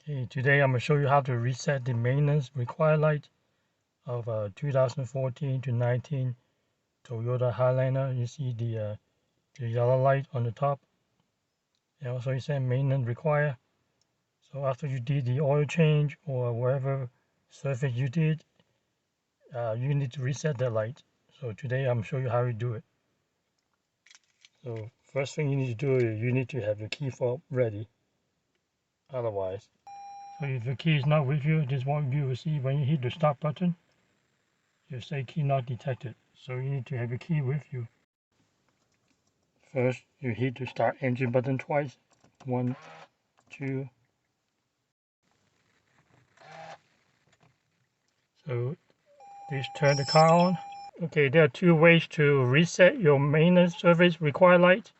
Okay, today I'm going to show you how to reset the maintenance required light of a 2014 to 19 Toyota Highlander. You see the yellow light on the top. And also it says maintenance required. So after you did the oil change or whatever service you did, you need to reset that light. So today I'm showing you how to do it. So first thing you need to do is you need to have your key fob ready. Otherwise, so if the key is not with you, this is what you will see when you hit the start button. You say key not detected. So you need to have your key with you. First, you hit the start engine button twice. 1, 2. So this turn the car on. Okay, there are two ways to reset your maintenance service required light.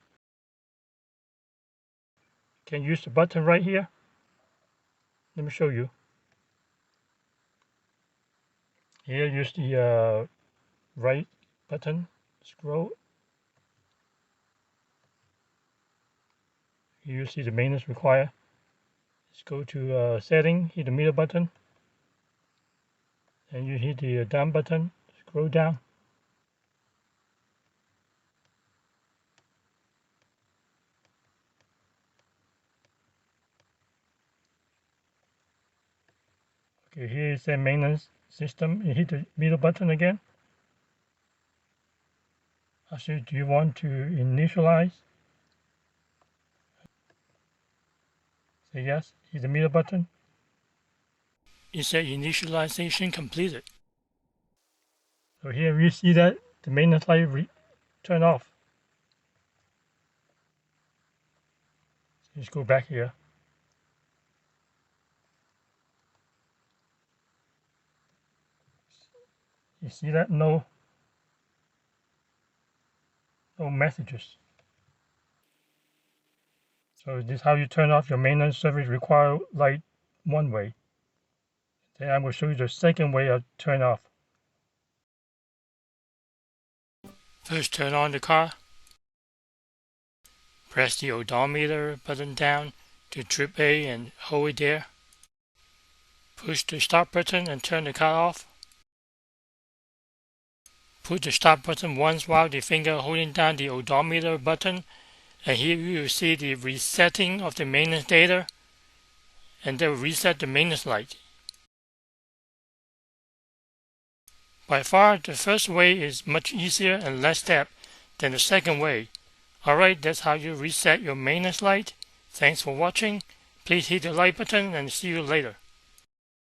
You can use the button right here. Let me show you. Here, use the right button. Scroll. You see the maintenance required. Let's go to setting. Hit the middle button. And you hit the down button. Scroll down. Okay, here is the maintenance system. You hit the middle button again. Actually, do you want to initialize? Say yes. Hit the middle button. It said initialization completed. So here we see that the maintenance light turn off. Let's go back here. You see that? No messages. So this is how you turn off your maintenance service required light one way. Then I will show you the second way of turn off. First, turn on the car. Press the odometer button down to trip A and hold it there. Push the start button and turn the car off. Push the start button once while the finger holding down the odometer button, and here you will see the resetting of the maintenance data, and that will reset the maintenance light. By far, the first way is much easier and less step than the second way. Alright, that's how you reset your maintenance light. Thanks for watching. Please hit the like button and see you later.